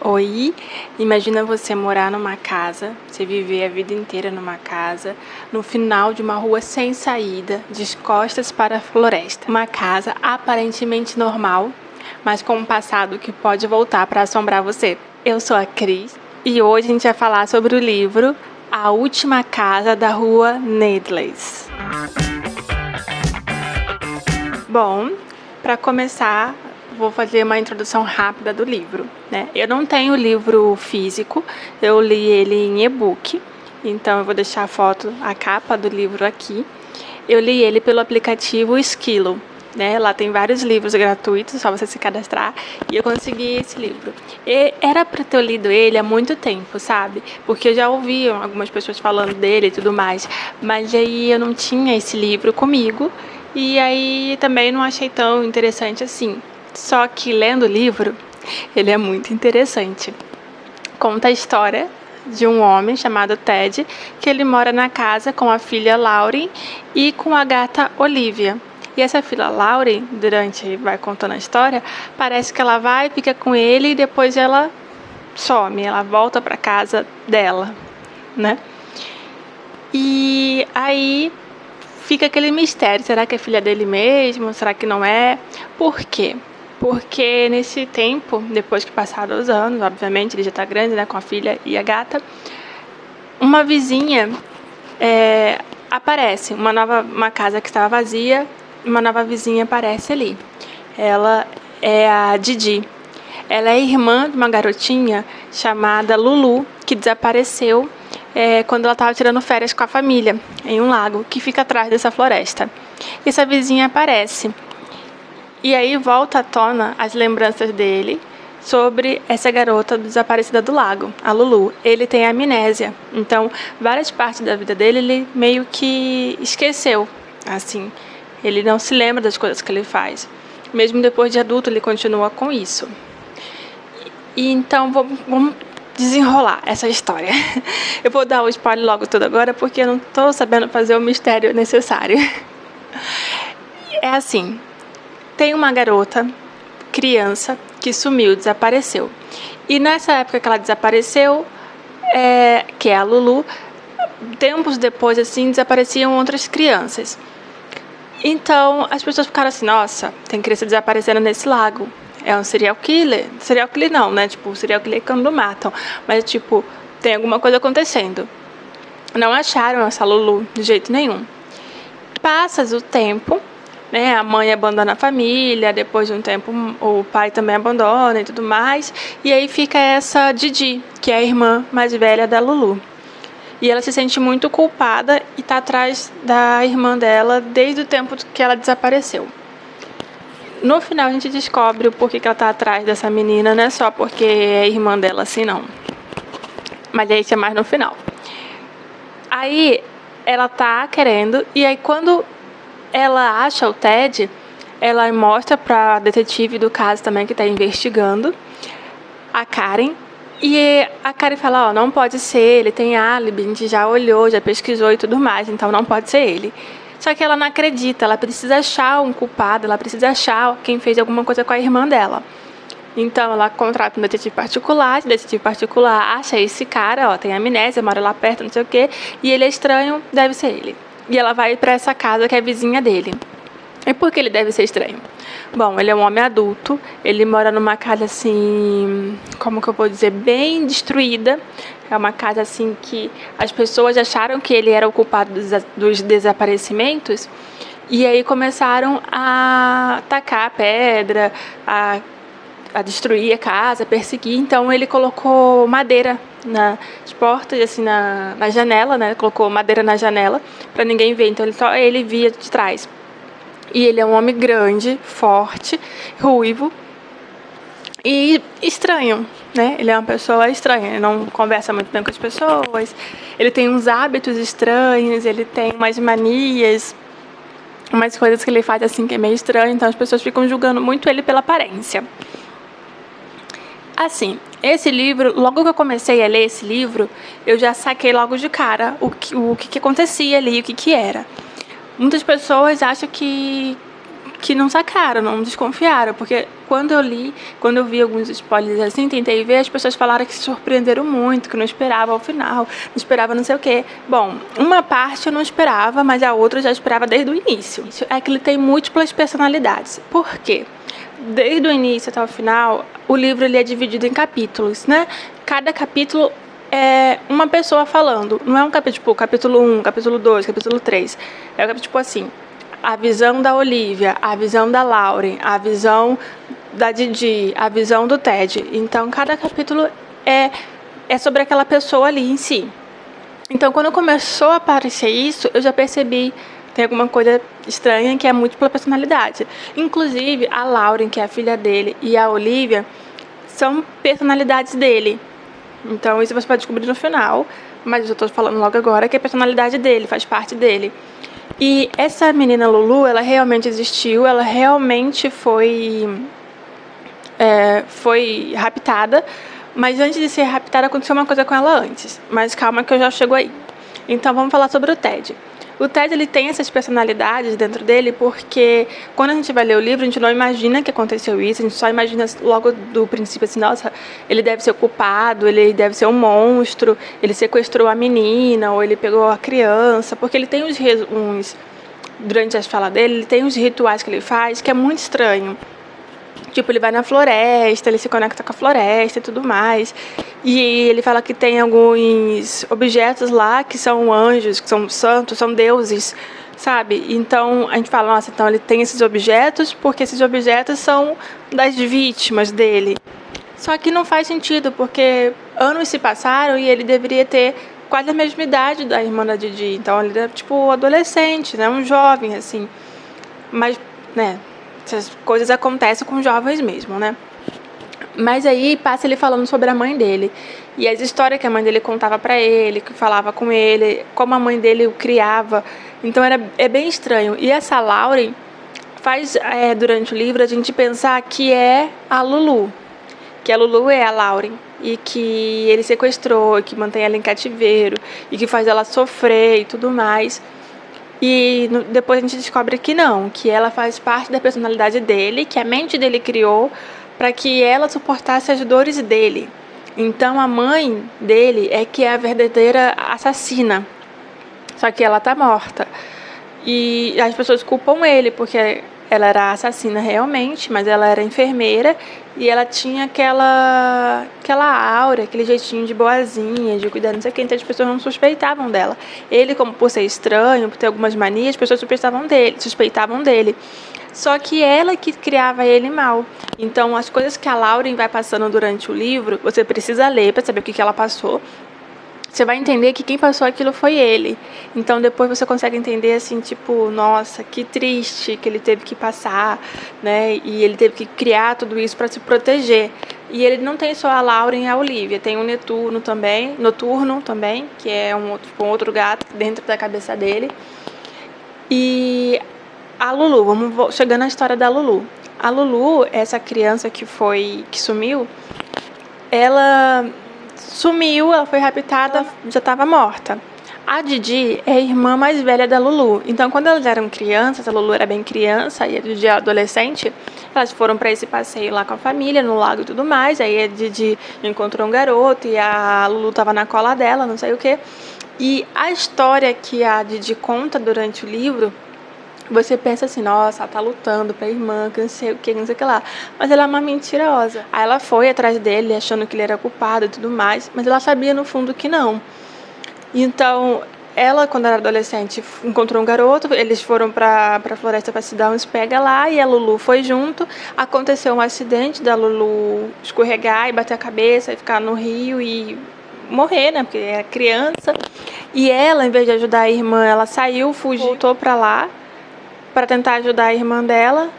Oi, imagina você morar numa casa, você viver a vida inteira numa casa, no final de uma rua sem saída, de costas para a floresta. Uma casa aparentemente normal, mas com um passado que pode voltar para assombrar você. Eu sou a Cris e hoje a gente vai falar sobre o livro A Última Casa da Rua Needless. Bom, para começar, vou fazer uma introdução rápida do livro, né? Eu não tenho o livro físico, eu li ele em e-book, então eu vou deixar a capa do livro aqui. Eu li ele pelo aplicativo Esquilo, né? Lá tem vários livros gratuitos, só você se cadastrar, e eu consegui esse livro. E era para ter lido ele há muito tempo, sabe? Porque eu já ouvi algumas pessoas falando dele e tudo mais, mas aí eu não tinha esse livro comigo, e aí também não achei tão interessante assim. Só que lendo o livro, ele é muito interessante. Conta a história de um homem chamado Ted, que ele mora na casa com a filha Lauren e com a gata Olivia. E essa filha Lauren, vai contando a história, parece que ela vai, fica com ele e depois ela some, ela volta para casa dela, né? E aí fica aquele mistério, será que é filha dele mesmo? Será que não é? Por quê? Porque nesse tempo, depois que passaram os anos, obviamente ele já está grande, né, com a filha e a gata, uma vizinha aparece, uma casa que estava vazia, uma nova vizinha aparece ali. Ela é a Didi. Ela é irmã de uma garotinha chamada Lulu, que desapareceu quando ela estava tirando férias com a família, em um lago que fica atrás dessa floresta. E essa vizinha aparece. E aí volta à tona as lembranças dele sobre essa garota desaparecida do lago, a Lulu. Ele tem amnésia, então várias partes da vida dele ele meio que esqueceu, assim. Ele não se lembra das coisas que ele faz. Mesmo depois de adulto, ele continua com isso. E então vamos desenrolar essa história. Eu vou dar o spoiler logo tudo agora, porque eu não estou sabendo fazer o mistério necessário. É assim. Tem uma garota, criança, que sumiu, desapareceu. E nessa época que ela desapareceu, que é a Lulu, tempos depois, assim, desapareciam outras crianças. Então, as pessoas ficaram assim, nossa, tem criança desaparecendo nesse lago. É um serial killer? Serial killer não, né? Tipo, serial killer quando matam. Mas, tipo, tem alguma coisa acontecendo. Não acharam essa Lulu de jeito nenhum. Passa o tempo, né, a mãe abandona a família, depois de um tempo o pai também abandona e tudo mais, e aí fica essa Didi, que é a irmã mais velha da Lulu. E ela se sente muito culpada e está atrás da irmã dela desde o tempo que ela desapareceu. No final a gente descobre o porquê que ela está atrás dessa menina, não é só porque é irmã dela assim, não. Mas aí isso é mais no final. Aí ela tá querendo, e aí quando ela acha o Ted, ela mostra para a detetive do caso também que está investigando, a Karen. E a Karen fala, não pode ser, ele tem álibi, a gente já olhou, já pesquisou e tudo mais, então não pode ser ele. Só que ela não acredita, ela precisa achar um culpado, ela precisa achar quem fez alguma coisa com a irmã dela. Então ela contrata um detetive particular, o detetive particular acha esse cara, tem amnésia, mora lá perto, não sei o quê, e ele é estranho, deve ser ele. E ela vai para essa casa que é vizinha dele. E por que ele deve ser estranho? Bom, ele é um homem adulto, ele mora numa casa assim, como que eu vou dizer, bem destruída. É uma casa assim que as pessoas acharam que ele era o culpado dos desaparecimentos. E aí começaram a tacar pedra, a destruir a casa, perseguir. Então ele colocou madeira nas portas, assim, na janela, né? Colocou madeira na janela para ninguém ver. Então só ele via de trás. E ele é um homem grande, forte, ruivo e estranho, né? Ele é uma pessoa estranha, ele não conversa muito bem com as pessoas, ele tem uns hábitos estranhos, ele tem umas manias, umas coisas que ele faz assim que é meio estranho, então as pessoas ficam julgando muito ele pela aparência. Assim, esse livro, logo que eu comecei a ler esse livro, eu já saquei logo de cara o que acontecia ali, o que era. Muitas pessoas acham que que não sacaram, não desconfiaram, porque quando eu vi alguns spoilers assim, tentei ver, as pessoas falaram que se surpreenderam muito, que não esperavam ao final, não esperava não sei o quê. Bom, uma parte eu não esperava, mas a outra eu já esperava desde o início. É que ele tem múltiplas personalidades. Por quê? Desde o início até o final, o livro ele é dividido em capítulos, né? Cada capítulo é uma pessoa falando. Não é um capítulo, tipo, capítulo 1, capítulo 2, capítulo 3. É um capítulo, tipo assim, a visão da Olivia, a visão da Lauren, a visão da Didi, a visão do Ted. Então, cada capítulo é sobre aquela pessoa ali em si. Então, quando começou a aparecer isso, eu já percebi tem alguma coisa estranha que é múltipla personalidade. Inclusive, a Lauren, que é a filha dele, e a Olivia são personalidades dele. Então, isso você pode descobrir no final, mas eu tô falando logo agora que é a personalidade dele, faz parte dele. E essa menina Lulu, ela realmente existiu, ela realmente foi raptada, mas antes de ser raptada aconteceu uma coisa com ela antes. Mas calma que eu já chego aí. Então vamos falar sobre o Ted. O Ted ele tem essas personalidades dentro dele porque quando a gente vai ler o livro, a gente não imagina que aconteceu isso, a gente só imagina logo do princípio assim, nossa, ele deve ser o culpado, ele deve ser um monstro, ele sequestrou a menina ou ele pegou a criança, porque ele tem durante as falas dele, ele tem uns rituais que ele faz que é muito estranho. Tipo, ele vai na floresta, ele se conecta com a floresta e tudo mais. E ele fala que tem alguns objetos lá que são anjos, que são santos, são deuses, sabe? Então, a gente fala, nossa, então ele tem esses objetos porque esses objetos são das vítimas dele. Só que não faz sentido, porque anos se passaram e ele deveria ter quase a mesma idade da irmã da Didi. Então, ele é tipo adolescente, né? Um jovem, assim. Mas, né... essas coisas acontecem com jovens mesmo, né? Mas aí passa ele falando sobre a mãe dele. E as histórias que a mãe dele contava pra ele, que falava com ele, como a mãe dele o criava. Então é bem estranho. E essa Lauren faz, durante o livro, a gente pensar que é a Lulu. Que a Lulu é a Lauren. E que ele sequestrou, que mantém ela em cativeiro. E que faz ela sofrer e tudo mais. E depois a gente descobre que não, que ela faz parte da personalidade dele, que a mente dele criou para que ela suportasse as dores dele. Então a mãe dele é que é a verdadeira assassina, só que ela tá morta. E as pessoas culpam ele, porque ela era assassina realmente, mas ela era enfermeira e ela tinha aquela aura, aquele jeitinho de boazinha, de cuidar, não sei o que, então as pessoas não suspeitavam dela. Ele, como por ser estranho, por ter algumas manias, as pessoas suspeitavam dele. Só que ela que criava ele mal. Então, as coisas que a Lauren vai passando durante o livro, você precisa ler para saber o que ela passou. Você vai entender que quem passou aquilo foi ele. Então, depois você consegue entender, assim, tipo, nossa, que triste que ele teve que passar, né? E ele teve que criar tudo isso para se proteger. E ele não tem só a Lauren e a Olivia, tem o Noturno também, que é um outro gato dentro da cabeça dele. E a Lulu, vamos chegando na história da Lulu. A Lulu, essa criança que sumiu, ela foi raptada, já estava morta. A Didi é a irmã mais velha da Lulu. Então, quando elas eram crianças, a Lulu era bem criança e a Didi era adolescente, elas foram para esse passeio lá com a família, no lago e tudo mais. Aí a Didi encontrou um garoto e a Lulu estava na cola dela, não sei o quê. E a história que a Didi conta durante o livro, você pensa assim, nossa, ela tá lutando pra irmã, que não sei o que, não sei o que lá. Mas ela é uma mentirosa. Aí ela foi atrás dele, achando que ele era culpado e tudo mais, mas ela sabia no fundo que não. Então, ela, quando era adolescente, encontrou um garoto, eles foram pra floresta pra se dar uns pega lá, e a Lulu foi junto. Aconteceu um acidente da Lulu escorregar e bater a cabeça e ficar no rio e morrer, né, porque era criança. E ela, em vez de ajudar a irmã, ela saiu, fugiu, voltou pra lá, para tentar ajudar a irmã dela,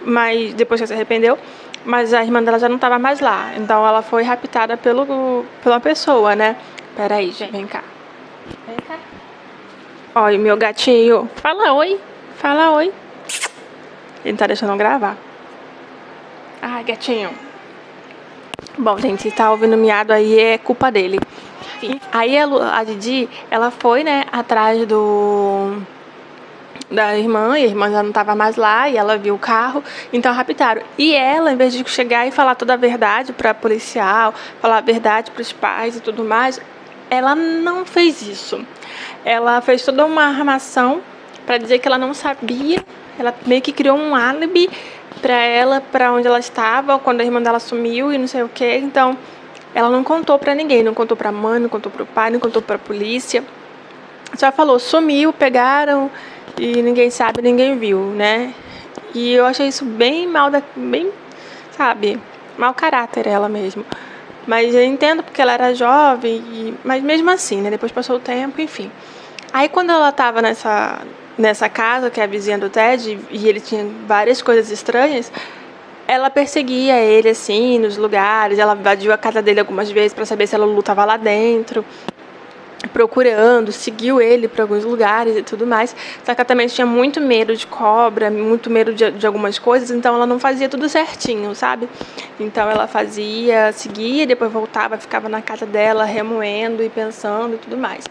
mas depois que se arrependeu, mas a irmã dela já não estava mais lá, então ela foi raptada pela pessoa, né? Peraí, gente, vem cá. Vem cá. Olha, meu gatinho. Fala oi. Fala oi. Ele tá deixando eu gravar. Ai, gatinho. Bom, gente, se tá ouvindo miado aí, é culpa dele. Enfim, aí a Didi, ela foi, né, atrás da irmã, e a irmã já não estava mais lá, e ela viu o carro, então raptaram. E ela, em vez de chegar e falar toda a verdade para policial, falar a verdade para os pais e tudo mais, ela não fez isso. Ela fez toda uma armação para dizer que ela não sabia, ela meio que criou um álibi para ela, para onde ela estava, quando a irmã dela sumiu e não sei o que. Então, ela não contou para ninguém, não contou para a mãe, não contou para o pai, não contou para a polícia. Só falou, sumiu, pegaram e ninguém sabe, ninguém viu, né? E eu achei isso bem bem, sabe, mau caráter ela mesmo. Mas eu entendo porque ela era jovem, mas mesmo assim, né? Depois passou o tempo, enfim. Aí quando ela estava nessa casa, que é a vizinha do Ted, e ele tinha várias coisas estranhas, ela perseguia ele, assim, nos lugares. Ela invadiu a casa dele algumas vezes para saber se a Lulu estava lá dentro, procurando, seguiu ele para alguns lugares e tudo mais. Só que ela também tinha muito medo de cobra, muito medo de algumas coisas, então ela não fazia tudo certinho, sabe? Então ela seguia, depois voltava, ficava na casa dela, remoendo e pensando e tudo mais.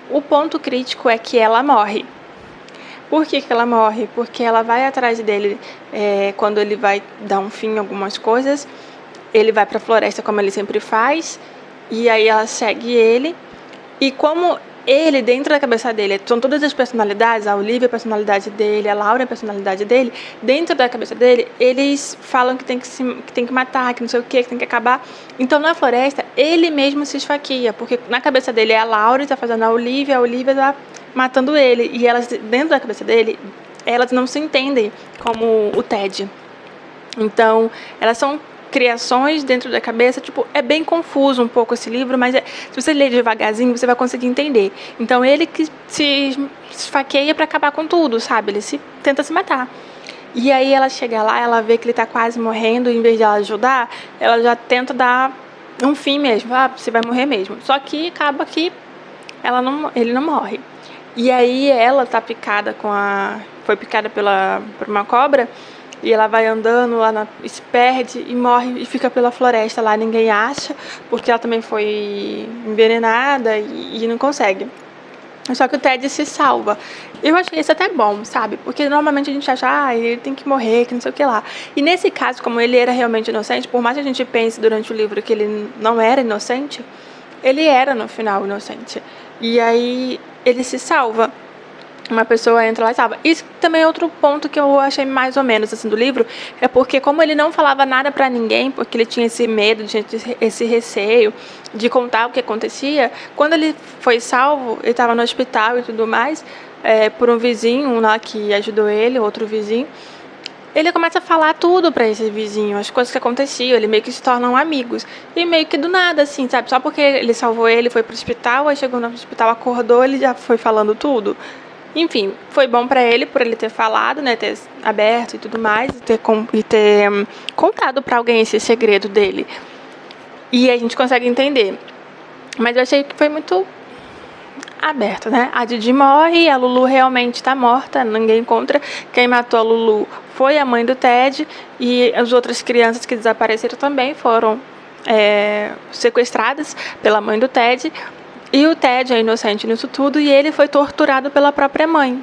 O ponto crítico é que ela morre. Por que ela morre? Porque ela vai atrás dele quando ele vai dar um fim em algumas coisas. Ele vai para a floresta como ele sempre faz, e aí ela segue ele. E como ele, dentro da cabeça dele, são todas as personalidades, a Olivia é a personalidade dele, a Laura é a personalidade dele, dentro da cabeça dele, eles falam que tem que matar, que não sei o que tem que acabar. Então, na floresta, ele mesmo se esfaqueia, porque na cabeça dele é a Laura está fazendo a Olivia está matando ele. E elas, dentro da cabeça dele, elas não se entendem como o Ted. Então, elas são criações dentro da cabeça, tipo, é bem confuso um pouco esse livro, mas se você ler devagarzinho, você vai conseguir entender. Então, ele que se esfaqueia para acabar com tudo, sabe? Ele tenta se matar. E aí ela chega lá, ela vê que ele tá quase morrendo, e em vez de ela ajudar, ela já tenta dar um fim mesmo. Ah, você vai morrer mesmo. Só que acaba que ele não morre. E aí ela tá picada foi picada por uma cobra. E ela vai andando lá, se perde e morre e fica pela floresta lá. Ninguém acha, porque ela também foi envenenada e não consegue. Só que o Ted se salva. Eu achei isso até bom, sabe? Porque normalmente a gente acha, ele tem que morrer, que não sei o que lá. E nesse caso, como ele era realmente inocente, por mais que a gente pense durante o livro que ele não era inocente, ele era no final inocente. E aí ele se salva. Uma pessoa entra lá e salva. Isso também é outro ponto que eu achei mais ou menos assim do livro, é porque como ele não falava nada pra ninguém, porque ele tinha esse medo, esse receio de contar o que acontecia, quando ele foi salvo, ele estava no hospital e tudo mais, por um vizinho lá que ajudou ele, outro vizinho, ele começa a falar tudo pra esse vizinho, as coisas que aconteciam, ele meio que se tornam amigos. E meio que do nada, assim, sabe? Só porque ele salvou ele, foi pro hospital, aí chegou no hospital, acordou, ele já foi falando tudo. Enfim, foi bom para ele por ele ter falado, né, ter aberto e tudo mais, e ter contado para alguém esse segredo dele. E a gente consegue entender. Mas eu achei que foi muito aberto, né? A Didi morre, a Lulu realmente está morta, ninguém encontra. Quem matou a Lulu foi a mãe do Ted, e as outras crianças que desapareceram também foram sequestradas pela mãe do Ted. E o Ted é inocente nisso tudo, e ele foi torturado pela própria mãe.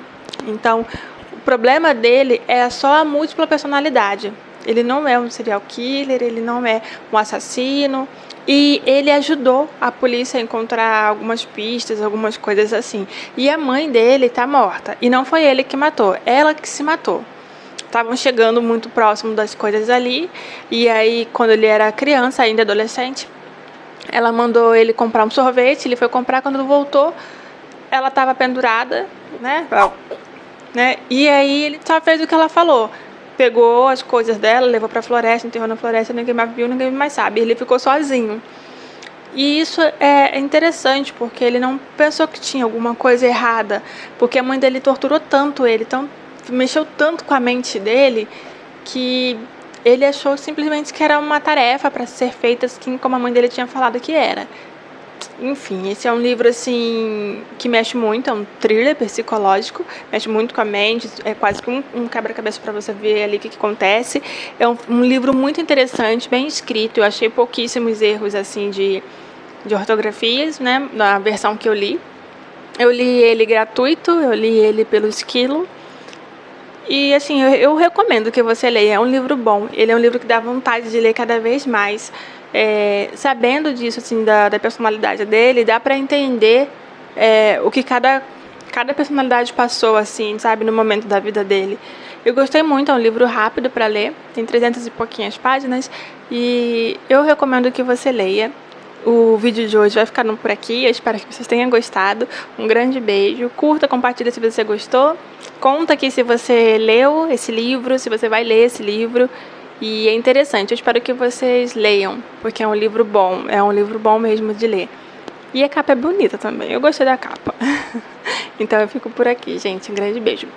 Então, o problema dele é só a múltipla personalidade. Ele não é um serial killer, ele não é um assassino, e ele ajudou a polícia a encontrar algumas pistas, algumas coisas assim. E a mãe dele está morta, e não foi ele que matou, ela que se matou. Estavam chegando muito próximo das coisas ali, e aí, quando ele era criança, ainda adolescente, ela mandou ele comprar um sorvete, ele foi comprar, quando ele voltou, ela estava pendurada, né? E aí ele só fez o que ela falou. Pegou as coisas dela, levou para a floresta, enterrou na floresta, ninguém mais viu, ninguém mais sabe. Ele ficou sozinho. E isso é interessante, porque ele não pensou que tinha alguma coisa errada, porque a mãe dele torturou tanto ele, mexeu tanto com a mente dele, que ele achou simplesmente que era uma tarefa para ser feita, assim como a mãe dele tinha falado que era. Enfim, esse é um livro assim que mexe muito, é um thriller psicológico, mexe muito com a mente, é quase que um quebra-cabeça para você ver ali o que acontece. É um livro muito interessante, bem escrito. Eu achei pouquíssimos erros assim de ortografias, né, na versão que eu li. Eu li ele gratuito, eu li ele pelo Esquilo. E assim, eu recomendo que você leia, é um livro bom. Ele é um livro que dá vontade de ler cada vez mais. Sabendo disso, assim, da personalidade dele, dá pra entender o que cada personalidade passou, assim, sabe, no momento da vida dele. Eu gostei muito, é um livro rápido para ler, tem 300 e pouquinhas páginas, e eu recomendo que você leia. O vídeo de hoje vai ficando por aqui, eu espero que vocês tenham gostado. Um grande beijo, curta, compartilha se você gostou. Conta aqui se você leu esse livro, se você vai ler esse livro. E é interessante, eu espero que vocês leiam, porque é um livro bom mesmo de ler. E a capa é bonita também, eu gostei da capa. Então eu fico por aqui, gente, um grande beijo.